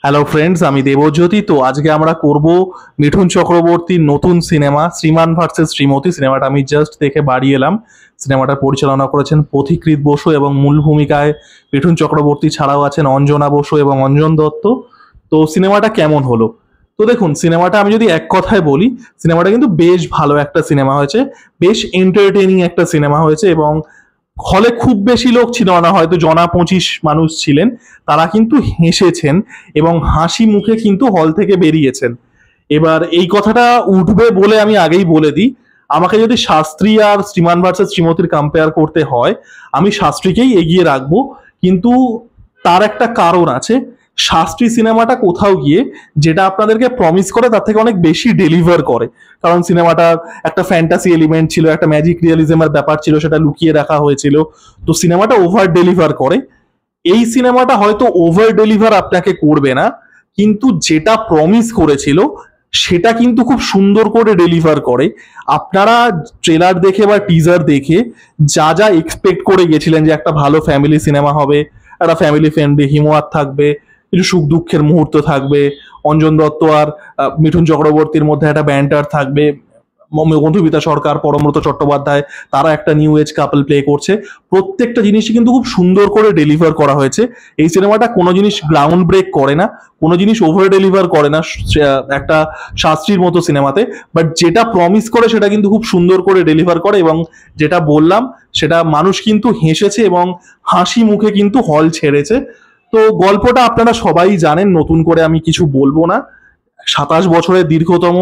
Hello friends, আমি দেবজ্যোতি। তো আজকে আমরা করব মিঠুন চক্রবর্তীর নতুন সিনেমা শ্রীমান ভার্সেস শ্রীমতী। সিনেমাটা আমি জাস্ট দেখে বাড়ি এলাম। সিনেমাটা পরিচালনা করেছেন পথিকৃৎ বসু এবং মূল ভূমিকায় মিঠুন চক্রবর্তী ছাড়াও আছেন অঞ্জনা বসু এবং অঞ্জন দত্ত। তো সিনেমাটা কেমন হলো? তো দেখুন, সিনেমাটা আমি যদি এক কথায় বলি, সিনেমাটা কিন্তু বেশ ভালো একটা সিনেমা হয়েছে, বেশ এন্টারটেইনিং একটা সিনেমা হয়েছে। এবং হলে খুব বেশি লোক ছিল না, হয়তো জনা 25 মানুষ ছিলেন। তারা কিন্তু হেসেছেন এবং হাসি মুখে কিন্তু হল থেকে বেরিয়েছেন। এবার এই কথাটা উঠবে বলে আমি আগেই বলে দিই, আমাকে যদি শাস্ত্রী আর শ্রীমান ভার্সেস শ্রীমতীর কম্পেয়ার করতে হয়, আমি শাস্ত্রীকেই এগিয়ে রাখবো। কিন্তু তার একটা কারণ আছে। শাস্ত্রী সিনেমাটা কোথাও গিয়ে যেটা আপনাদেরকে প্রমিস করে তার থেকে অনেক বেশি ডেলিভার করে। কারণ সিনেমাটা একটা ফ্যান্টাসি এলিমেন্ট ছিল, একটা ম্যাজিক রিয়েলিজমের ব্যাপার ছিল, সেটা লুকিয়ে রাখা হয়েছিল। তো সিনেমাটা ওভার ডেলিভার করে। এই সিনেমাটা হয়তো ওভার ডেলিভার আপনাকে করবে না, কিন্তু যেটা প্রমিস করেছিল সেটা কিন্তু খুব সুন্দর করে ডেলিভার করে। আপনারা ট্রেলার দেখে বা টিজার দেখে যা যা এক্সপেক্ট করে গেছিলেন যে একটা ভালো ফ্যামিলি সিনেমা হবে, একটা ফ্যামিলি ফ্রেন্ডলি হিমোয়ার থাকবে, কিছু সুখ দুঃখের মুহূর্ত থাকবে, অঞ্জন দত্ত আর মিঠুন চক্রবর্তীর মধ্যে একটা ব্যান্টার থাকবে, মধুমিতা সরকার, পরমব্রত চট্টোপাধ্যায়, তারা একটা নিউ এজ কাপল প্লে করছে, প্রত্যেকটা জিনিসই কিন্তু খুব সুন্দর করে ডেলিভার করা হয়েছে। এই সিনেমাটা কোনো জিনিস গ্রাউন্ড ব্রেক করে না, কোনো জিনিস ওভার ডেলিভার করে না একটা শাস্ত্রীর মতো সিনেমাতে। বাট যেটা প্রমিস করে সেটা কিন্তু খুব সুন্দর করে ডেলিভার করে। এবং যেটা বললাম সেটা মানুষ কিন্তু হেসেছে এবং হাসি মুখে কিন্তু হল ছেড়েছে। তো গল্পটা আপনারা সবাই জানেন, নতুন করে আমি কিছু বলবো না। 27 বছরের দীর্ঘতম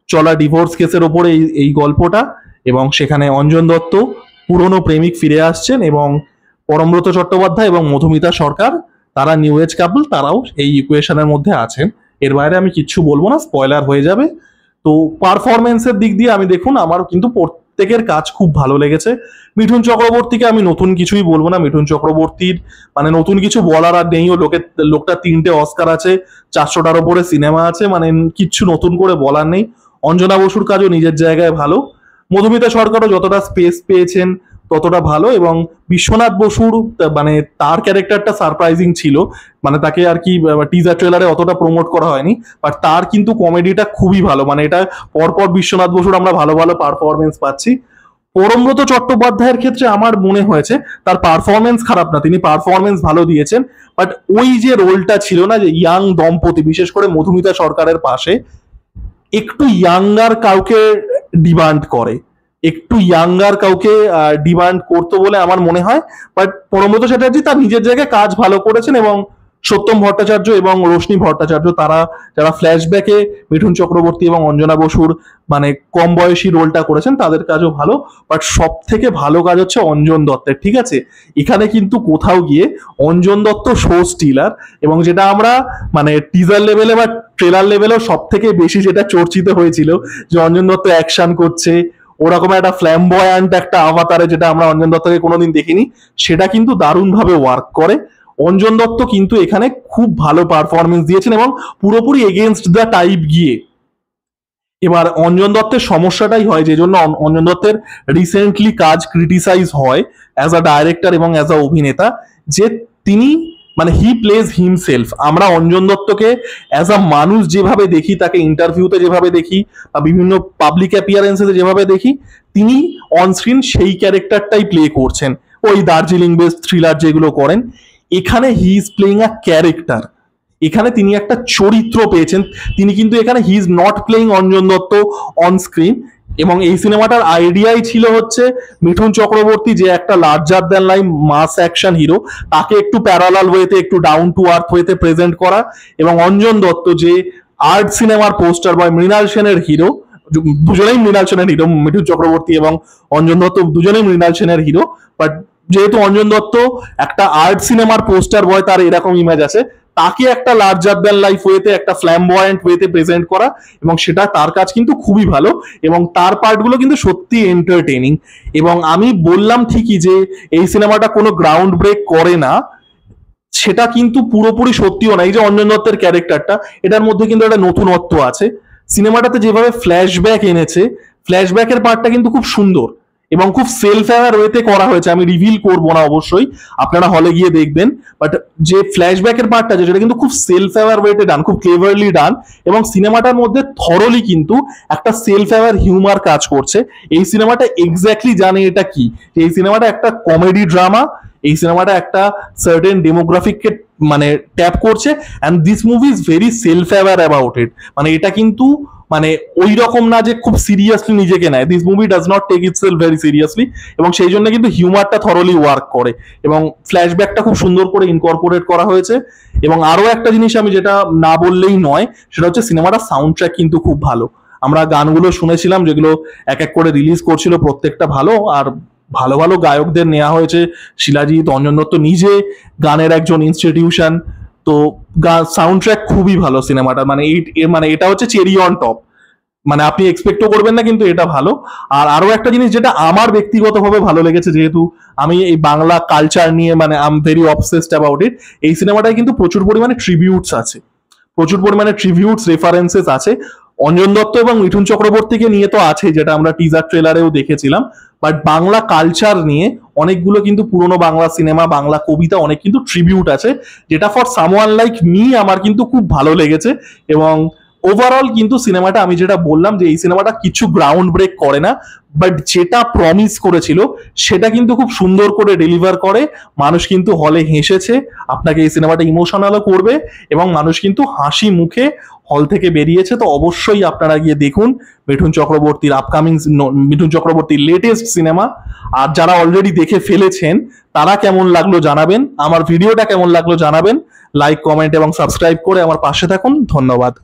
চলা ডিভোর্স কেসের ওপরে এই গল্পটা। এবং সেখানে অঞ্জন দত্ত পুরনো প্রেমিক ফিরে আসছেন এবং পরমব্রত চট্টোপাধ্যায় এবং মধুমিতা সরকার, তারা নিউ এজ কাপল, তারাও এই ইকুয়েশনের মধ্যে আছেন। এর বাইরে আমি কিচ্ছু বলবো না, স্পয়লার হয়ে যাবে। তো পারফরমেন্সের দিক দিয়ে আমি দেখুন, আমার কিন্তু প্রত্যেকের কাজ খুব ভালো লেগেছে। মিঠুন চক্রবর্তীকে আমি নতুন কিছুই বলবো না। মিঠুন চক্রবর্তীর মানে নতুন কিছু বলার আর নেই। লোকটা 3টে অস্কার আছে, 400টার ওপরে সিনেমা আছে, মানে কিচ্ছু নতুন করে বলার নেই। অঞ্জনা বসুর কাজও নিজের জায়গায় ভালো। মধুমিতা সরকারও যতটা স্পেস পেয়েছেন ততটা ভালো। এবং বিশ্বনাথ বসুর মানে তার ক্যারেক্টারটা সারপ্রাইজিং ছিল। মানে তাকে আর কি টিজার ট্রেলারে অতটা প্রমোট করা হয়নি, বাট তার কিন্তু কমেডিটা খুবই ভালো। মানে এটা পরপর বিশ্বনাথ বসুর আমরা ভালো ভালো পারফরমেন্স পাচ্ছি। পরমব্রত চট্টোপাধ্যায়ের ক্ষেত্রে আমার মনে হয়েছে তার পারফরমেন্স খারাপ না, তিনি পারফরমেন্স ভালো দিয়েছেন। বাট ওই যে রোলটা ছিল না, যে ইয়াং দম্পতি, বিশেষ করে মধুমিতা সরকারের পাশে একটু ইয়াঙ্গার কাউকে ডিমান্ড করে, একটু ইয়াঙ্গার কাউকে ডিমান্ড করতো বলে আমার মনে হয়। বাট পরমব্রত চ্যাটার্জি তার নিজের জায়গায় কাজ ভালো করেছেন। এবং সত্যম ভট্টাচার্য এবং রোশনি ভট্টাচার্য, তারা যারা ফ্ল্যাশব্যাকে মিঠুন চক্রবর্তী এবং অঞ্জনা বসুর মানে কম বয়সী রোলটা করেছেন, তাদের কাজও ভালো। বাট সব থেকে ভালো কাজ হচ্ছে অঞ্জন দত্তের। ঠিক আছে, এখানে কিন্তু কোথাও গিয়ে অঞ্জন দত্ত শো স্টিলার। এবং যেটা আমরা মানে টিজার লেভেলে বা ট্রেলার লেভেলেও সব থেকে বেশি যেটা চর্চিত হয়েছিল, যে অঞ্জন দত্ত অ্যাকশন করছে ওরকম একটা ফ্ল্যামবয়ান্ট একটা আভাতারে, যেটা আমরা অঞ্জন দত্তকে কোনোদিন দেখিনি, সেটা কিন্তু দারুণভাবে ওয়ার্ক করে। অঞ্জন দত্ত কিন্তু এখানে খুব ভালো পারফরমেন্স দিয়েছেন এবং পুরোপুরি এগেনস্ট দ্য টাইপ গিয়ে। এবার অঞ্জন দত্তের সমস্যাটাই হয়, যে জন্য অঞ্জন দত্তের রিসেন্টলি কাজ ক্রিটিসাইজ হয় অ্যাজ আ ডাইরেক্টর এবং অ্যাজ আ অভিনেতা, যে তিনি মানে হি প্লেজ হিমসেলফ। আমরা অঞ্জন দত্তকে অ্যাজ আ মানুষ যেভাবে দেখি, তাকে ইন্টারভিউতে যেভাবে দেখি বা বিভিন্ন পাবলিক অ্যাপিয়ারেন্সে যেভাবে দেখি, তিনি অনস্ক্রিন সেই ক্যারেক্টারটাই প্লে করছেন। ওই দার্জিলিং বেস থ্রিলার যেগুলো করেন, এখানে he is playing a character. এখানে তিনি একটা চরিত্র পেয়েছেন। তিনি কিন্তু এখানে he is not playing Anjan Dutta on screen. এবং এই সিনেমাটার আইডিয়াই ছিল হচ্ছে মিঠুন চক্রবর্তী, যে একটা লার্জার দ্যান লাইফ মাস অ্যাকশন হিরো, তাকে একটু প্যারালাল ওয়েতে, একটু ডাউন টু আর্থ ওয়েতে প্রেজেন্ট করা। এবং অঞ্জন দত্ত যে আর্ট সিনেমার পোস্টার বয়, মৃণাল সেনের হিরো, দুজনেই মৃণাল সেনের হিরো, মিঠুন চক্রবর্তী এবং অঞ্জন দত্ত দুজনেই মৃণাল সেনের হিরো। বাট যেহেতু অঞ্জন দত্ত একটা আর্ট সিনেমার পোস্টার বয়, তার এরকম ইমেজ আছে, তাকে একটা লার্জার দ্যান লাইফ ওয়েতে, একটা ফ্ল্যামবয়েন্ট ওয়েতে প্রেজেন্ট করা, এবং সেটা তার কাজ কিন্তু খুবই ভালো। এবং তার পার্টগুলো কিন্তু সত্যি এন্টারটেইনিং। এবং আমি বললাম ঠিকই যে এই সিনেমাটা কোনো গ্রাউন্ড ব্রেক করে না, সেটা কিন্তু পুরোপুরি সত্যিও না। এই যে অঞ্জন দত্তের ক্যারেক্টারটা, এটার মধ্যে কিন্তু একটা নতুনত্ব আছে। সিনেমাটাতে যেভাবে ফ্ল্যাশব্যাক এনেছে, ফ্ল্যাশব্যাকের পার্টটা কিন্তু খুব সুন্দর। এবং খুব সেলফ অ্যাওয়ার ওয়েতে করা হয়েছে। আমি রিভিল করবো না অবশ্যই, আপনারা হলে গিয়ে দেখবেন। বাট যে ফ্ল্যাশব্যাকের পার্টটা আছে সেটা কিন্তু খুব সেলফ অ্যাওয়ার ওয়েতে ডান, খুব ক্লেভারলি ডান, এবং সিনেমাটার মধ্যে থরলি কিন্তু একটা সেলফ অ্যাওয়ার হিউমার কাজ করছে। এই সিনেমাটা এক্স্যাক্টলি জানে এটা কি, এই সিনেমাটা একটা কমেডি ড্রামা, এই সিনেমাটা একটা সার্টেন ডেমোগ্রাফিককে মানে ট্যাপ করছে, and this movie is very self aware about it. মানে এটা কিন্তু মানে ওই রকম না যে খুব সিরিয়াসলি নিজেকে নেয়, this movie does not take itself very seriously, এবং সেই জন্য কিন্তু হিউমারটা থরলি ওয়ার্ক করে, এবং ফ্ল্যাশব্যাকটা খুব সুন্দর করে ইনকর্পোরেট করা হয়েছে। এবং আরো একটা জিনিস আমি যেটা না বললেই নয়, সেটা হচ্ছে সিনেমাটার সাউন্ড ট্র্যাক কিন্তু খুব ভালো। আমরা গানগুলো শুনেছিলাম যেগুলো এক এক করে রিলিজ করছিল, প্রত্যেকটা ভালো, আর ভালো ভালো গায়কদের নেওয়া হয়েছে। শিলাজিৎ, অঞ্জন দত্ত নিজে গানের একজন ইনস্টিটিউশন, তো সাউন্ড ট্র্যাক খুবই ভালো সিনেমাটা, মানে মানে এটা হচ্ছে চেরি অন টপ, মানে আপনি এক্সপেক্টও করবেন না, কিন্তু এটা ভালো। আর আরো একটা জিনিস যেটা আমার ব্যক্তিগতভাবে ভালো লেগেছে, যেহেতু আমি এই বাংলা কালচার নিয়ে মানে I am very obsessed about it, এই সিনেমাটায় কিন্তু প্রচুর পরিমাণে ট্রিবিউটস আছে, প্রচুর পরিমাণে ট্রিবিউটস রেফারেন্সেস আছে। অঞ্জন দত্ত এবং মিঠুন চক্রবর্তীকে নিয়ে তো আছে, যেটা আমরা টিজার ট্রেলারেও দেখেছিলাম, বাট বাংলা কালচার নিয়ে অনেকগুলো কিন্তু পুরোনো বাংলা সিনেমা, বাংলা কবিতা, অনেক কিন্তু ট্রিবিউট আছে, যেটা ফর সামওয়ান লাইক মি আমার কিন্তু খুব ভালো লেগেছে। এবং ওভারঅল কিন্তু সিনেমাটা, আমি যেটা বললাম যে এই সিনেমাটা কিছু গ্রাউন্ড ব্রেক করে না, বাট যেটা প্রমিস করেছিল সেটা কিন্তু খুব সুন্দর করে ডেলিভার করে। মানুষ কিন্তু হলে হেসেছে, আপনাকে এই সিনেমাটা ইমোশনালও করবে, এবং মানুষ কিন্তু হাসি মুখে হল থেকে বেরিয়েছে। তো অবশ্যই আপনারা গিয়ে দেখুন মিঠুন চক্রবর্তীর আপকামিং, মিঠুন চক্রবর্তীর লেটেস্ট সিনেমা। আর যারা অলরেডি দেখে ফেলেছেন তারা কেমন লাগলো জানাবেন, আমার ভিডিওটা কেমন লাগলো জানাবেন, লাইক, কমেন্ট এবং সাবস্ক্রাইব করে আমার পাশে থাকুন। ধন্যবাদ।